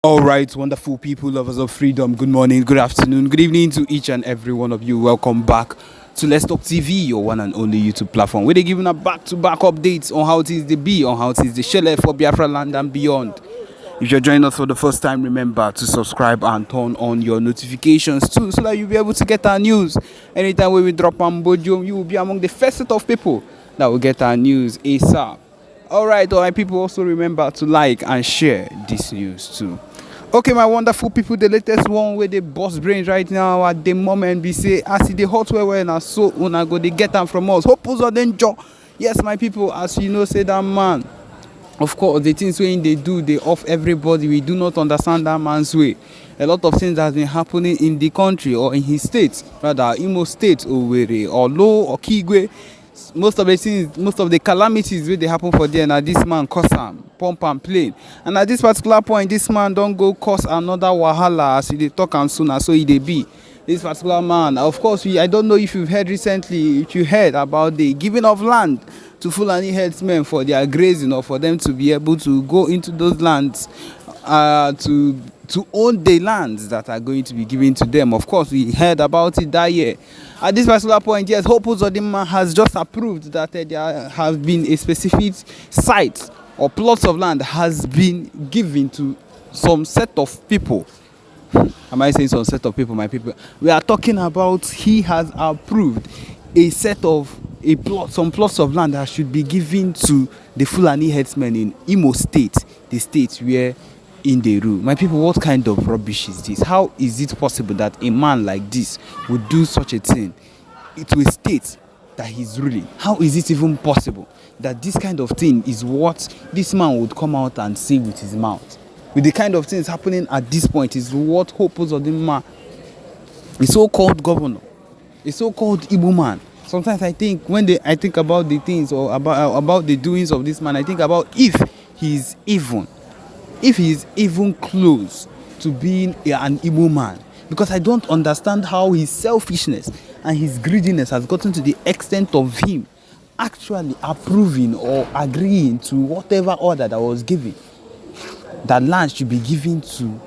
All right, wonderful people, lovers of freedom. Good morning, good afternoon, good evening to each and every one of you. Welcome back to Let's Talk TV, your one and only YouTube platform, where they're giving a back-to-back updates on how it is the be, on how it is the shell for Biafraland and beyond. If you're joining us for the first time, remember to subscribe and turn on your notifications too, so that you'll be able to get our news anytime we drop on Bojo. You will be among the first set of people that will get our news ASAP. All right, people, also remember to like and share this news too. Okay, my wonderful people, the latest one where they boss brains right now at the moment be say as the hot weather and so una go they get them from us. Hope us then job. Yes, my people, as you know, say that man. Of course, the things when they do, they off everybody. We do not understand that man's way. A lot of things that has been happening in the country or in his state, rather Imo State, Owerri, or Low, or Kigwe. Most of the things, most of the calamities wey dey happen for there na this man cause am, pump am plain. And at this particular point, this man don go cause another wahala as he dey talk am so na so e dey be. This particular man, of course, I don't know if you've heard recently, if you heard about the giving of land to Fulani herdsmen for their grazing or for them to be able to go into those lands to own the lands that are going to be given to them. Of course, we heard about it that year. At this particular point, yes, Hope Uzodinma has just approved that there has been a specific site or plots of land has been given to some set of people. Am I saying some set of people, my people? We are talking about he has approved some plots of land that should be given to the Fulani herdsmen in Imo State, the state where in the rule. My people, what kind of rubbish is this? How is it possible that a man like this would do such a thing to a state that he's ruling? How is it even possible that this kind of thing is what this man would come out and say with his mouth? With the kind of things happening at this point is what Hope Uzodinma, a so-called governor, a so-called Igbo man. Sometimes I think when I think about the things or about the doings of this man, I think about if he is even close to being an Igbo man, because I don't understand how his selfishness and his greediness has gotten to the extent of him actually approving or agreeing to whatever order that was given, that land should be given to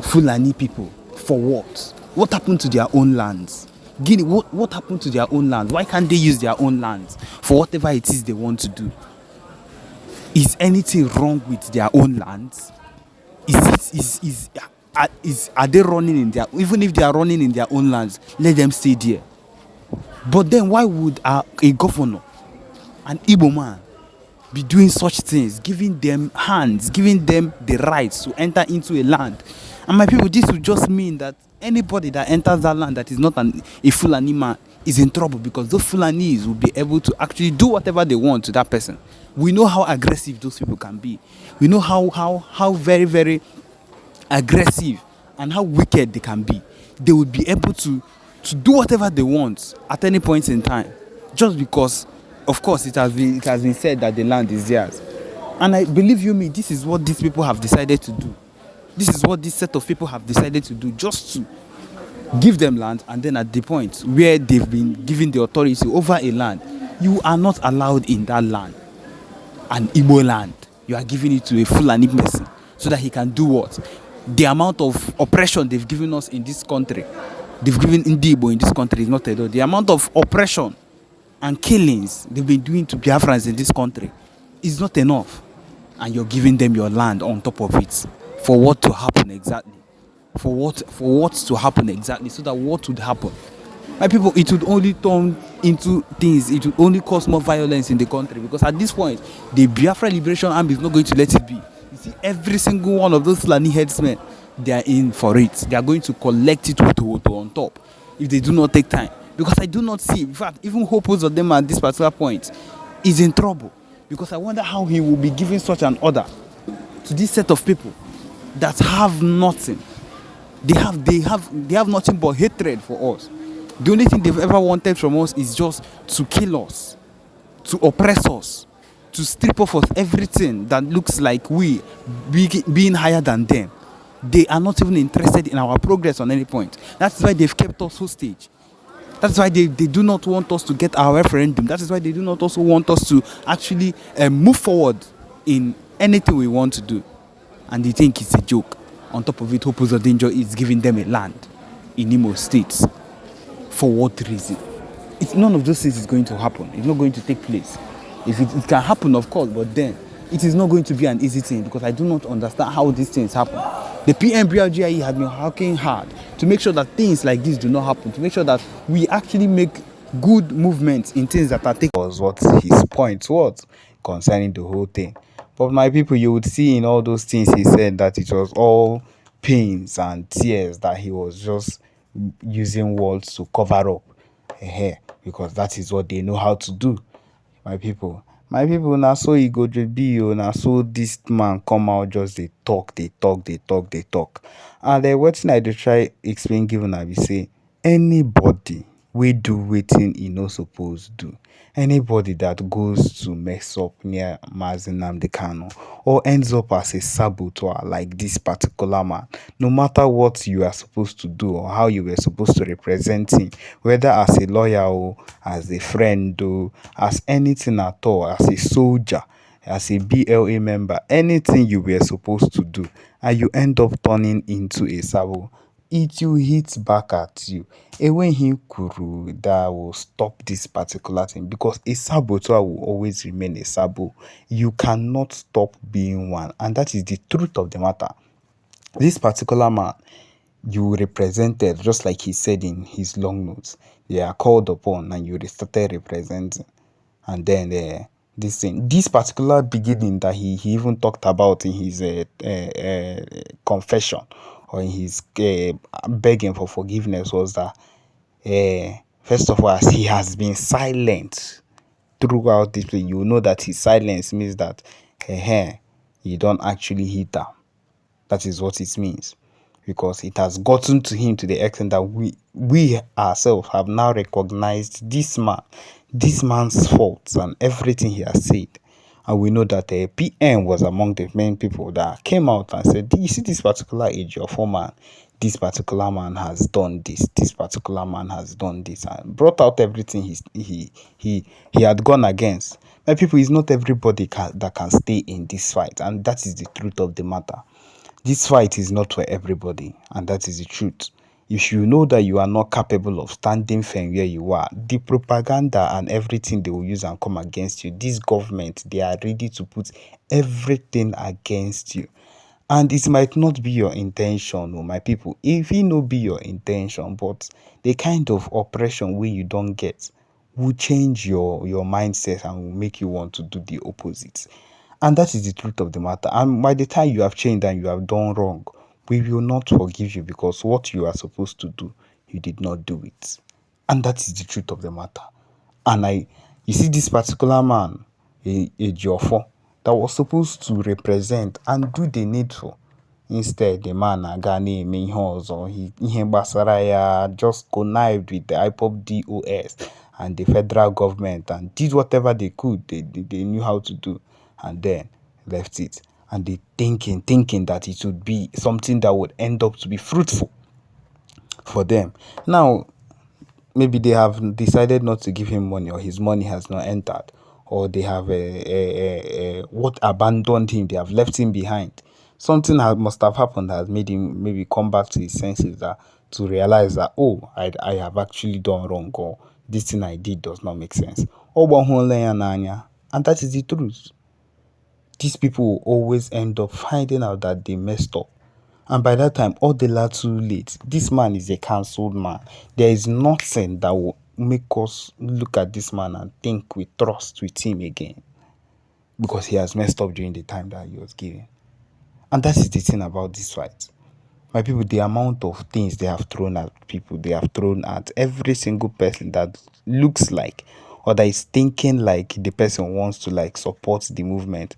Fulani people. For what? What happened to their own lands? Guinea, what happened to their own lands? Why can't they use their own lands for whatever it is they want to do? Is anything wrong with their own lands? Are they running in their, even if they are running in their own lands, let them stay there. But then why would a governor, an Igbo man, be doing such things, giving them hands, giving them the rights to enter into a land? And my people, this would just mean that anybody that enters that land that is not a Fulani man is in trouble, because those Fulanis will be able to actually do whatever they want to that person. We know how aggressive those people can be. We know how very, very aggressive and how wicked they can be. They will be able to do whatever they want at any point in time, just because, of course, it has been said that the land is theirs. And I believe you me, this is what these people have decided to do. This is what this set of people have decided to do, just to give them land, and then at the point where they've been given the authority over a land, you are not allowed in that land, an Igbo land. You are giving it to a Fulani person so that he can do what? The amount of oppression they've given us in this country, they've given Igbo in this country is not at all. The amount of oppression and killings they've been doing to Biafrans in this country is not enough. And you're giving them your land on top of it. For what to happen exactly? For what to happen exactly? So that what would happen? My people, it would only turn into things. It would only cause more violence in the country, because at this point, the Biafra Liberation Army is not going to let it be. You see, every single one of those Fulani headsmen, they are in for it. They are going to collect it on top if they do not take time. Because I do not see, in fact, even Hope Uzodinma at this particular point is in trouble. Because I wonder how he will be giving such an order to this set of people that have nothing. They have nothing but hatred for us. The only thing they've ever wanted from us is just to kill us, to oppress us, to strip off us everything that looks like we being higher than them. They are not even interested in our progress on any point. That's why they've kept us hostage. That's why they do not want us to get our referendum. That is why they do not also want us to actually move forward in anything we want to do. and they think it's a joke. On top of it, Hope Danger is giving them a land in Imo State. For what reason? None of those things is going to happen. It's not going to take place. If it can happen, of course, but then it is not going to be an easy thing, because I do not understand how these things happen. The PMBRGIE has been working hard to make sure that things like this do not happen, to make sure that we actually make good movements in things that are taking. Was what his point was concerning the whole thing. But my people, you would see in all those things he said that it was all pains and tears, that he was just using words to cover up hair, because that is what they know how to do. My people, now so he go to be, now so this man come out, just they talk, and what thing I dey try explain, given I be say anybody we do wetin e no suppose do, anybody that goes to mess up near Mazi Nnamdi Kanu or ends up as a saboteur like this particular man, no matter what you are supposed to do or how you were supposed to represent him, whether as a lawyer or as a friend or as anything at all, as a soldier, as a BLA member, anything you were supposed to do, and you end up turning into a sabo, it will hit back at you. And when he kuru, that will stop this particular thing, because a saboteur will always remain a sabo. You cannot stop being one, and that is the truth of the matter. This particular man you represented, just like he said in his long notes, they are called upon and you started representing. And then this particular beginning that he even talked about in his confession, or in his begging for forgiveness, was that first of all, as he has been silent throughout this play, you know that his silence means that he don't actually hit her. That is what it means, because it has gotten to him to the extent that we ourselves have now recognized this man's faults and everything he has said. And we know that the PM was among the main people that came out and said, you see this particular age of man, this particular man has done this particular man has done this, and brought out everything he had gone against. My people, it's not everybody that can stay in this fight, and that is the truth of the matter. This fight is not for everybody, and that is the truth. If you know that you are not capable of standing firm where you are, the propaganda and everything they will use and come against you, this government, they are ready to put everything against you. And it might not be your intention, my people. If it no be your intention, but the kind of oppression where you don't get will change your mindset and will make you want to do the opposite. And that is the truth of the matter. And by the time you have changed and you have done wrong, we will not forgive you, because what you are supposed to do, you did not do it. And that is the truth of the matter. And you see this particular man, a Jofo, that was supposed to represent and do the needful. Instead, the man Agani Minhos or ihe gbasara ya just connived with the IPOP DOS and the federal government and did whatever they could, they knew how to do, and then left it. And they thinking that it would be something that would end up to be fruitful for them. Now, maybe they have decided not to give him money, or his money has not entered, or they have what abandoned him, they have left him behind. Something must have happened that has made him maybe come back to his senses, that to realize that, oh, I have actually done wrong, or this thing I did does not make sense. And that is the truth. These people will always end up finding out that they messed up. And by that time, all the lot too late. This man is a cancelled man. There is nothing that will make us look at this man and think we trust with him again, because he has messed up during the time that he was given. And that is the thing about this fight. My people, the amount of things they have thrown at people, they have thrown at every single person that looks like, or that is thinking like the person wants to like support the movement.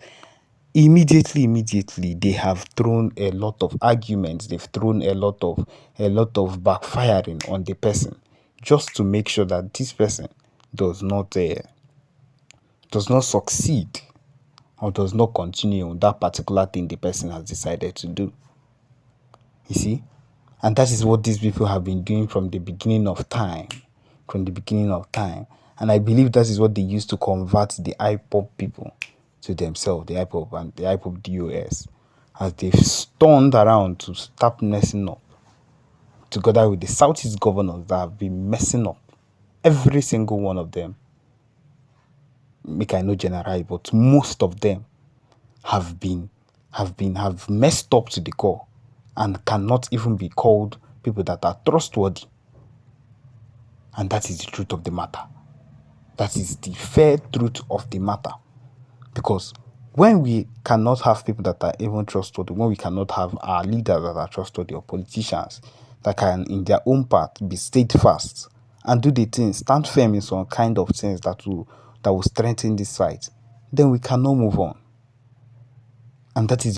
Immediately they have thrown a lot of arguments, they've thrown a lot of backfiring on the person, just to make sure that this person does not succeed, or does not continue on that particular thing the person has decided to do. You see? And that is what these people have been doing from the beginning of time. And I believe that is what they used to convert the IPOP people to themselves, the IPOP and the IPOP DOS. as they've turned around to start messing up, together with the Southeast governors that have been messing up, every single one of them, make I no generalize, but most of them have messed up to the core and cannot even be called people that are trustworthy. And that is the truth of the matter. That is the fair truth of the matter. Because when we cannot have people that are even trustworthy, when we cannot have our leaders that are trustworthy or politicians that can, in their own path, be steadfast and do the things, stand firm in some kind of things that will strengthen this fight, then we cannot move on. And that is